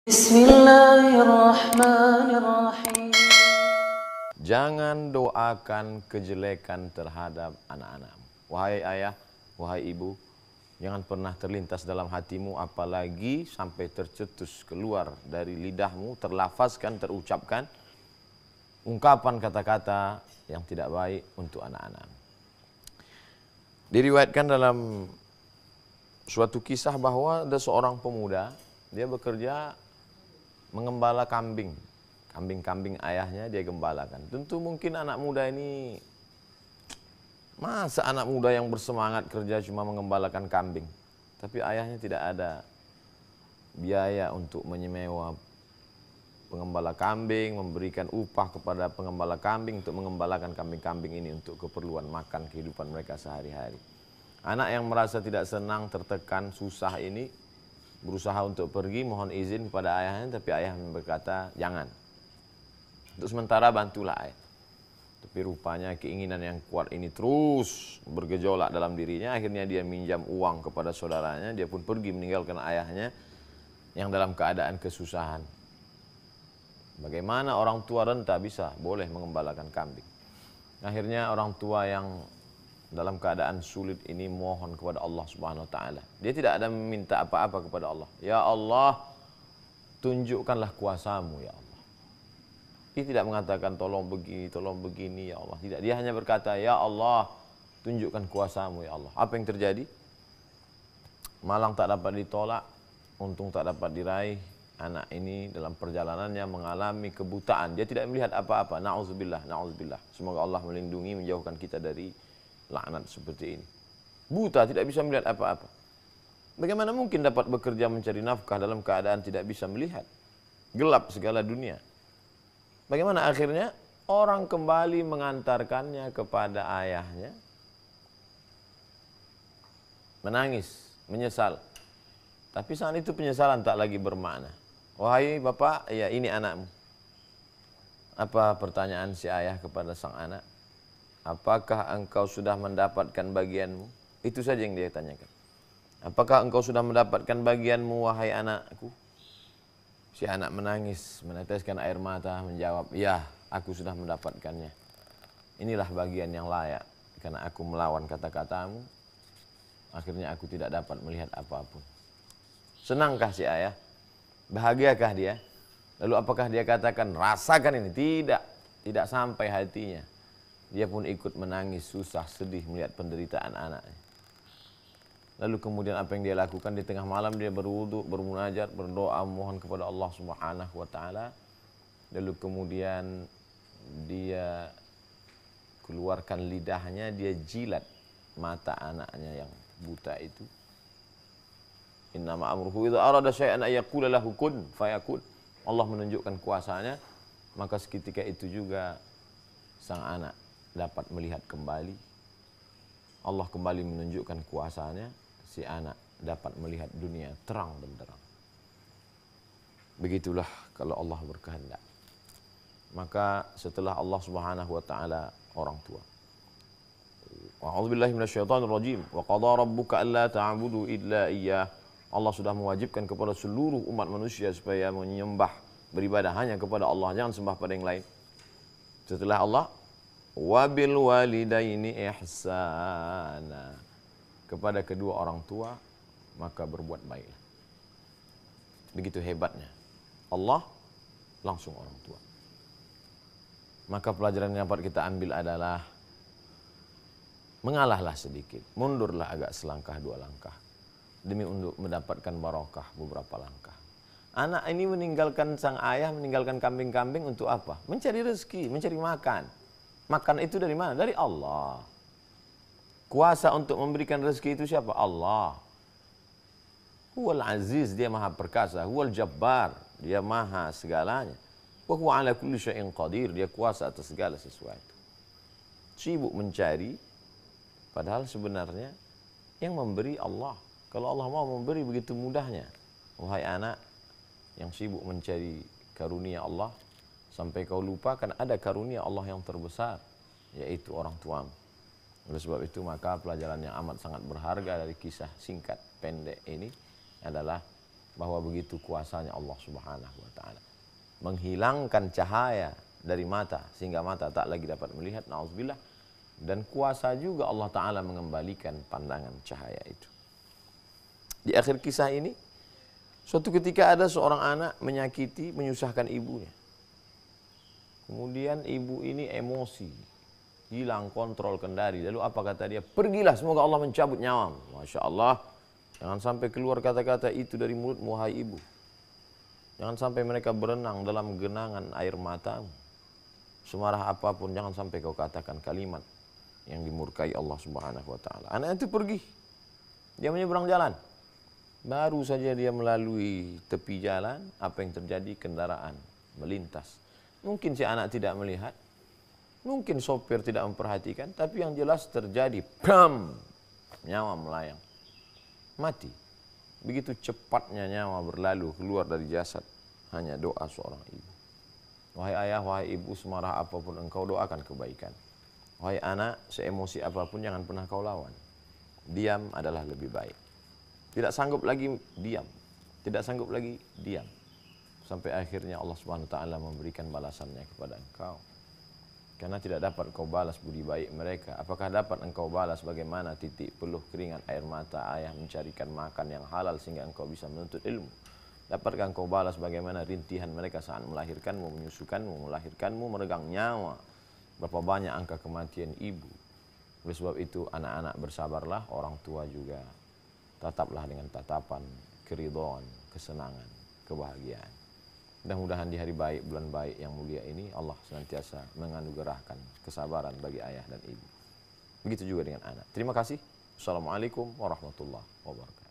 Bismillahirrahmanirrahim. Jangan doakan kejelekan terhadap anak-anakmu. Wahai ayah, wahai ibu, jangan pernah terlintas dalam hatimu, apalagi sampai tercetus keluar dari lidahmu, terlafazkan, terucapkan ungkapan kata-kata yang tidak baik untuk anak-anakmu. Diriwayatkan dalam suatu kisah bahwa ada seorang pemuda, dia bekerja mengembala kambing. Kambing-kambing ayahnya dia gembalakan. Tentu mungkin anak muda ini, masa anak muda yang bersemangat kerja cuma mengembalakan kambing. Tapi ayahnya tidak ada biaya untuk menyewa pengembala kambing, memberikan upah kepada pengembala kambing untuk mengembalakan kambing-kambing ini untuk keperluan makan kehidupan mereka sehari-hari. Anak yang merasa tidak senang, tertekan, susah ini berusaha untuk pergi, mohon izin kepada ayahnya, tapi ayah berkata, jangan. Untuk sementara bantulah ayah. Tapi rupanya keinginan yang kuat ini terus bergejolak dalam dirinya. Akhirnya dia minjam uang kepada saudaranya. Dia pun pergi meninggalkan ayahnya yang dalam keadaan kesusahan. Bagaimana orang tua renta bisa boleh mengembalakan kambing. Akhirnya orang tua yang dalam keadaan sulit ini mohon kepada Allah Subhanahu wa taala. Dia tidak ada meminta apa-apa kepada Allah. Ya Allah, tunjukkanlah kuasamu ya Allah. Dia tidak mengatakan tolong begini ya Allah. Tidak, dia hanya berkata, ya Allah, tunjukkan kuasamu ya Allah. Apa yang terjadi? Malang tak dapat ditolak, untung tak dapat diraih. Anak ini dalam perjalanannya mengalami kebutaan. Dia tidak melihat apa-apa. Na'udzubillah, na'udzubillah. Semoga Allah melindungi, menjauhkan kita dari laknat seperti ini. Buta, tidak bisa melihat apa-apa. Bagaimana mungkin dapat bekerja mencari nafkah dalam keadaan tidak bisa melihat? Gelap segala dunia. Bagaimana akhirnya? Orang kembali mengantarkannya kepada ayahnya. Menangis, menyesal. Tapi saat itu penyesalan tak lagi bermakna. Wahai bapak, ya ini anakmu. Apa pertanyaan si ayah kepada sang anak? Apakah engkau sudah mendapatkan bagianmu? Itu saja yang dia tanyakan. Apakah engkau sudah mendapatkan bagianmu, wahai anakku? Si anak menangis, meneteskan air mata, menjawab, ya, aku sudah mendapatkannya. Inilah bagian yang layak, karena aku melawan kata-katamu, akhirnya aku tidak dapat melihat apapun. Senangkah si ayah? Bahagiakah dia? Lalu apakah dia katakan, rasakan ini? Tidak, tidak sampai hatinya. Dia pun ikut menangis, susah, sedih melihat penderitaan anaknya. Lalu kemudian apa yang dia lakukan? Di tengah malam dia berwudu, bermunajat, berdoa, mohon kepada Allah Subhanahu wa taala. Lalu kemudian dia keluarkan lidahnya, dia jilat mata anaknya yang buta itu. Innama amruhu idza arada syai'an ay yaqula lahu kun fayakun. Allah menunjukkan kuasanya, maka seketika itu juga sang anak dapat melihat kembali. Allah kembali menunjukkan kuasanya, si anak dapat melihat dunia terang benderang. Begitulah kalau Allah berkehendak. Maka setelah Allah Subhanahu wa taala orang tua. A'udzubillahi minasyaitonir rajim. Wa qadara rabbuka alla ta'budu illa iyyah. Allah sudah mewajibkan kepada seluruh umat manusia supaya menyembah, beribadah hanya kepada Allah, jangan sembah pada yang lain. Setelah Allah, wabil walidaini ihsana, kepada kedua orang tua maka berbuat baiklah. Begitu hebatnya Allah langsung orang tua. Maka pelajaran yang dapat kita ambil adalah mengalahlah sedikit, mundurlah agak selangkah dua langkah demi untuk mendapatkan barokah beberapa langkah. Anak ini meninggalkan sang ayah, meninggalkan kambing-kambing untuk apa? Mencari rezeki, mencari makan. Makan itu dari mana? Dari Allah. Kuasa untuk memberikan rezeki itu siapa? Allah. Huwal aziz, dia maha perkasa. Huwal jabbar, dia maha segalanya. Wa huwa ala kulli syai'in qadir, dia kuasa atas segala sesuatu. Sibuk mencari, padahal sebenarnya yang memberi Allah. Kalau Allah mau memberi begitu mudahnya. Wahai anak yang sibuk mencari karunia Allah, sampai kau lupakan ada karunia Allah yang terbesar, yaitu orang tuamu. Oleh sebab itu maka pelajaran yang amat sangat berharga dari kisah singkat pendek ini adalah bahwa begitu kuasanya Allah Subhanahu wa taala. Menghilangkan cahaya dari mata sehingga mata tak lagi dapat melihat, naudzubillah. Dan kuasa juga Allah taala mengembalikan pandangan cahaya itu. Di akhir kisah ini, suatu ketika ada seorang anak menyakiti, menyusahkan ibunya. Kemudian ibu ini emosi, hilang kontrol kendali. Lalu apa kata dia? Pergilah, semoga Allah mencabut nyawamu. Masya Allah, jangan sampai keluar kata-kata itu dari mulutmu, wahai ibu. Jangan sampai mereka berenang dalam genangan air matamu. Semarah apapun, jangan sampai kau katakan kalimat yang dimurkai Allah Subhanahu wa taala. Anak itu pergi. Dia menyeberang jalan. Baru saja dia melalui tepi jalan, apa yang terjadi? Kendaraan melintas. Mungkin si anak tidak melihat, mungkin sopir tidak memperhatikan, tapi yang jelas terjadi, bam, nyawa melayang, mati. Begitu cepatnya nyawa berlalu keluar dari jasad, hanya doa seorang ibu. Wahai ayah, wahai ibu, semarah apapun engkau, doakan kebaikan. Wahai anak, seemosi apapun jangan pernah kau lawan. Diam adalah lebih baik. Tidak sanggup lagi, diam. Tidak sanggup lagi, diam. Sampai akhirnya Allah Subhanahu wa taala memberikan balasannya kepada engkau. Karena tidak dapat engkau balas budi baik mereka. Apakah dapat engkau balas bagaimana titik peluh keringat air mata ayah mencarikan makan yang halal sehingga engkau bisa menuntut ilmu? Dapatkah engkau balas bagaimana rintihan mereka saat melahirkanmu, menyusukanmu, melahirkanmu, meregang nyawa? Berapa banyak angka kematian ibu. Oleh sebab itu anak-anak bersabarlah, orang tua juga tataplah dengan tatapan keridhaan, kesenangan, kebahagiaan. Mudah-mudahan di hari baik, bulan baik yang mulia ini Allah senantiasa menganugerahkan kesabaran bagi ayah dan ibu. Begitu juga dengan anak. Terima kasih. Assalamualaikum warahmatullahi wabarakatuh.